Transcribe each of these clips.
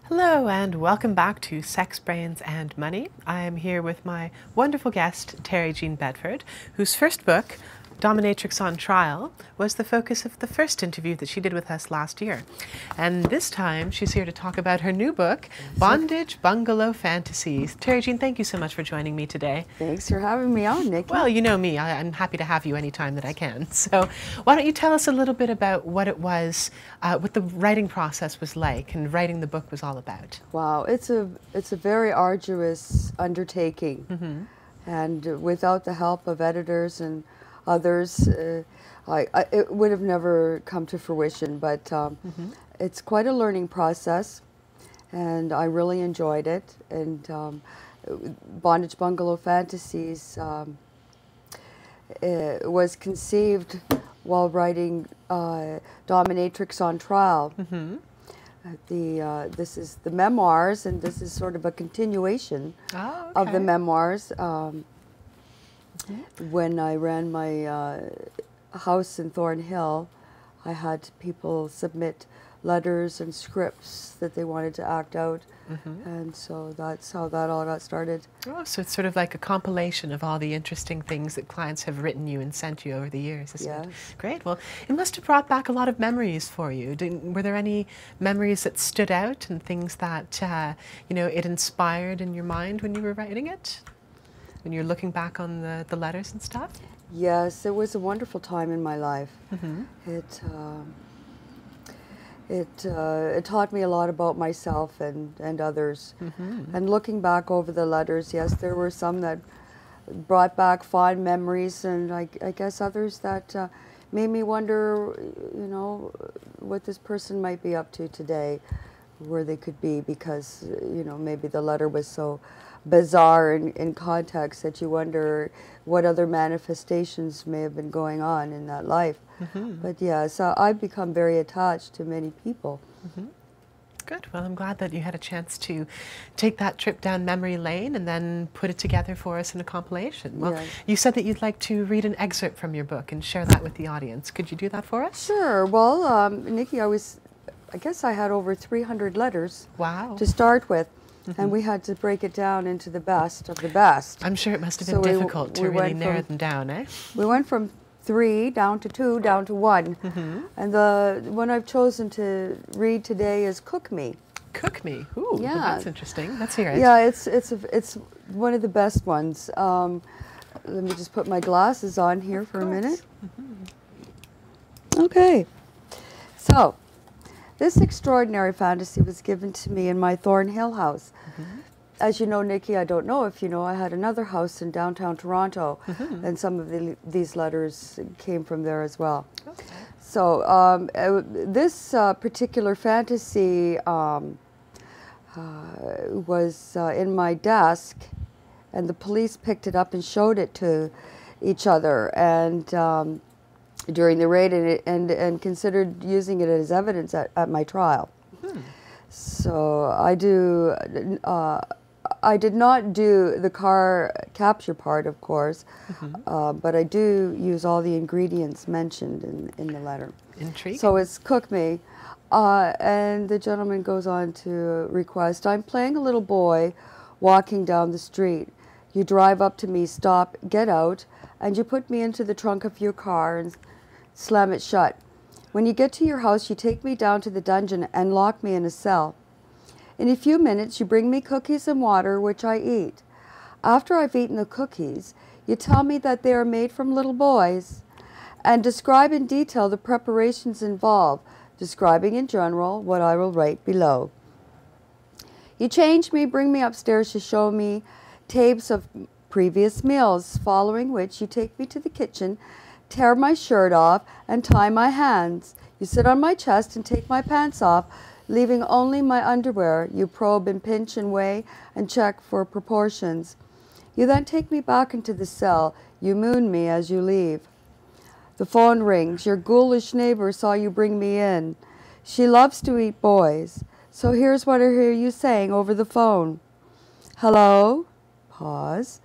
Hello and welcome back to Sex, Brains and Money. I am here with my wonderful guest, Terry Jean Bedford, whose first book, Dominatrix on Trial, was the focus of the first interview that she did with us last year. And this time she's here to talk about her new book, Bondage Bungalow Fantasies. Terry Jean, thank you so much for joining me today. Thanks for having me on, Nikki. Well, you know me, I'm happy to have you anytime that I can. So why don't you tell us a little bit about what it was, what the writing process was like and writing the book was all about. Wow, it's a very arduous undertaking. And without the help of editors and others, it would have never come to fruition. But it's quite a learning process, and I really enjoyed it. And Bondage Bungalow Fantasies was conceived while writing Dominatrix on Trial. This is the memoirs, and this is sort of a continuation of the memoirs. When I ran my house in Thornhill, I had people submit letters and scripts that they wanted to act out, and so that's how that all got started. Oh, so it's sort of like a compilation of all the interesting things that clients have written you and sent you over the years, isn't it? Great. Well, it must have brought back a lot of memories for you. Were there any memories that stood out and things that, you know, it inspired in your mind when you were writing it? When you're looking back on the letters and stuff? Yes, it was a wonderful time in my life. It taught me a lot about myself and others. And looking back over the letters, yes, there were some that brought back fond memories, and I guess others that made me wonder, you know, what this person might be up to today, where they could be, because, you know, maybe the letter was so bizarre in context that you wonder what other manifestations may have been going on in that life. But yeah, so I've become very attached to many people. Good. Well, I'm glad that you had a chance to take that trip down memory lane and then put it together for us in a compilation. Well, you said that you'd like to read an excerpt from your book and share that with the audience. Could you do that for us? Sure. Well, Nikki, I guess I had over 300 letters to start with. And we had to break it down into the best of the best. I'm sure it must have been difficult to really narrow them down, eh? We went from 3 down to 2 down to 1. And the one I've chosen to read today is Cook Me. Cook Me? Ooh, well, that's interesting. Let's hear it. Yeah, it's one of the best ones. Let me just put my glasses on here for a minute. Okay. So, this extraordinary fantasy was given to me in my Thornhill house. As you know, Nikki, I don't know if you know, I had another house in downtown Toronto, and some of these letters came from there as well. So this particular fantasy was in my desk, and the police picked it up and showed it to each other, and during the raid, and considered using it as evidence at my trial. So I did not do the car capture part, of course, but I do use all the ingredients mentioned in the letter. Intriguing. So it's Cook Me, and the gentleman goes on to request, I'm playing a little boy walking down the street. You drive up to me, stop, get out, and you put me into the trunk of your car and slam it shut. When you get to your house, you take me down to the dungeon and lock me in a cell. In a few minutes, you bring me cookies and water, which I eat. After I've eaten the cookies, you tell me that they are made from little boys, and describe in detail the preparations involved, describing in general what I will write below. You change me, bring me upstairs to show me tapes of previous meals, following which you take me to the kitchen, tear my shirt off, and tie my hands. You sit on my chest and take my pants off, leaving only my underwear. You probe and pinch and weigh and check for proportions. You then take me back into the cell. You moon me as you leave. The phone rings. Your ghoulish neighbor saw you bring me in. She loves to eat boys. So here's what I hear you saying over the phone. Hello? Pause.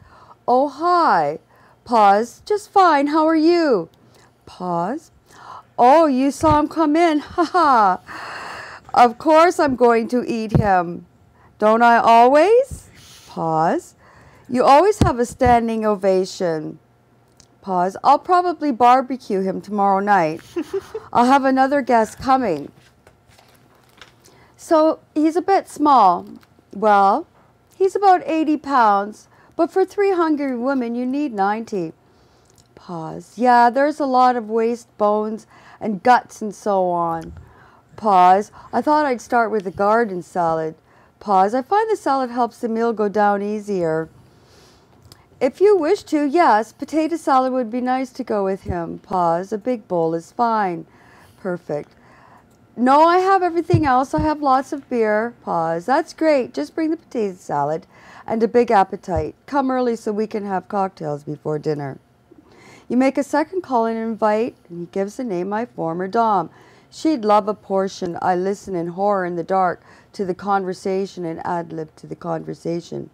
Oh, hi. Pause. Just fine. How are you? Pause. Oh, you saw him come in. Ha ha. Of course I'm going to eat him. Don't I always? Pause. You always have a standing ovation. Pause. I'll probably barbecue him tomorrow night. I'll have another guest coming. So he's a bit small. Well, he's about 80 pounds, but for 3 hungry women you need 90. Pause. Yeah, there's a lot of waste, bones, and guts and so on. Pause. I thought I'd start with the garden salad. Pause. I find the salad helps the meal go down easier. If you wish to, yes, potato salad would be nice to go with him. Pause. A big bowl is fine. Perfect. No, I have everything else. I have lots of beer. Pause. That's great. Just bring the potato salad and a big appetite. Come early so we can have cocktails before dinner. You make a second call and invite, and he gives the name my former dom. She'd love a portion. I listen in horror in the dark to the conversation and ad-lib to the conversation.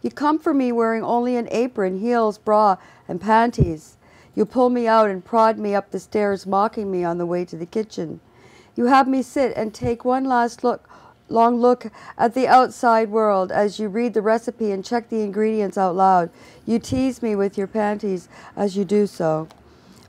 You come for me wearing only an apron, heels, bra, and panties. You pull me out and prod me up the stairs, mocking me on the way to the kitchen. You have me sit and take one last long look at the outside world as you read the recipe and check the ingredients out loud. You tease me with your panties as you do so.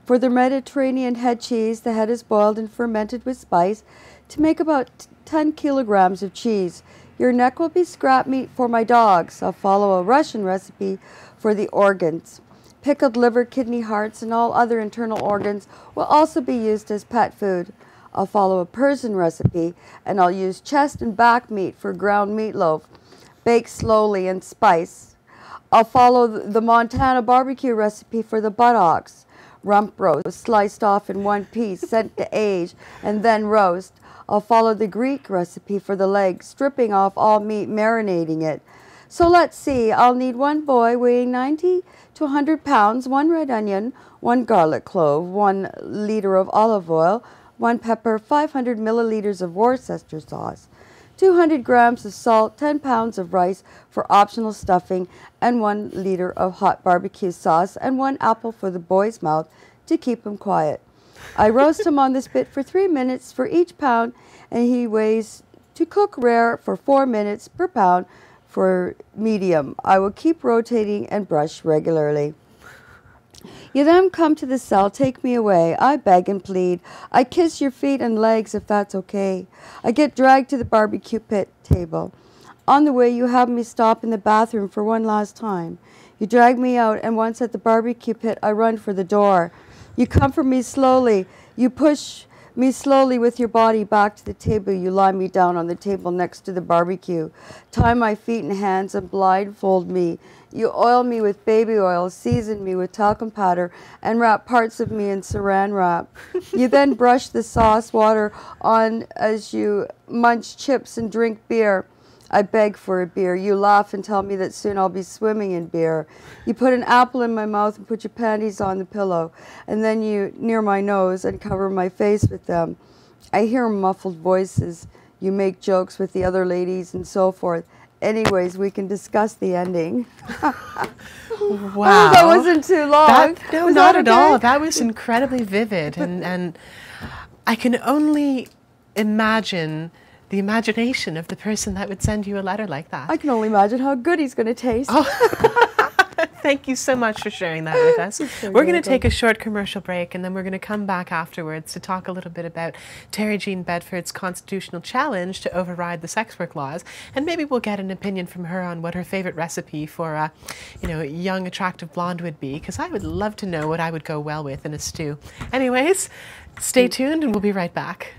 For the Mediterranean head cheese, the head is boiled and fermented with spice to make about 10 kilograms of cheese. Your neck will be scrap meat for my dogs. I'll follow a Russian recipe for the organs. Pickled liver, kidney, hearts, and all other internal organs will also be used as pet food. I'll follow a Persian recipe, and I'll use chest and back meat for ground meatloaf, baked slowly in spice. I'll follow the Montana barbecue recipe for the buttocks. Rump roast, sliced off in one piece, sent to age, and then roast. I'll follow the Greek recipe for the legs, stripping off all meat, marinating it. So let's see, I'll need one boy weighing 90 to 100 pounds, 1 red onion, 1 garlic clove, 1 liter of olive oil, 1 pepper, 500 milliliters of Worcester sauce, 200 grams of salt, 10 pounds of rice for optional stuffing, and 1 liter of hot barbecue sauce, and 1 apple for the boy's mouth to keep him quiet. I roast him on the spit for 3 minutes for each pound, and he weighs to cook rare for 4 minutes per pound for medium. I will keep rotating and brush regularly. You then come to the cell, take me away. I beg and plead. I kiss your feet and legs if that's okay. I get dragged to the barbecue pit table. On the way, you have me stop in the bathroom for one last time. You drag me out, and once at the barbecue pit, I run for the door. You comfort me slowly. You push me slowly with your body back to the table. You lie me down on the table next to the barbecue. Tie my feet and hands and blindfold me. You oil me with baby oil, season me with talcum powder, and wrap parts of me in saran wrap. You then brush the sauce water on as you munch chips and drink beer. I beg for a beer. You laugh and tell me that soon I'll be swimming in beer. You put an apple in my mouth and put your panties on the pillow, and then you near my nose and cover my face with them. I hear muffled voices. You make jokes with the other ladies and so forth. Anyways, we can discuss the ending. Wow. Oh, that wasn't too long. No, not at all. That was incredibly vivid. And I can only imagine the imagination of the person that would send you a letter like that. I can only imagine how good he's going to taste. Oh. Thank you so much for sharing that with us. We're going to take a short commercial break, and then we're going to come back afterwards to talk a little bit about Terry Jean Bedford's constitutional challenge to override the sex work laws, and maybe we'll get an opinion from her on what her favorite recipe for a young, attractive blonde would be, because I would love to know what I would go well with in a stew. Anyways, stay tuned, and we'll be right back.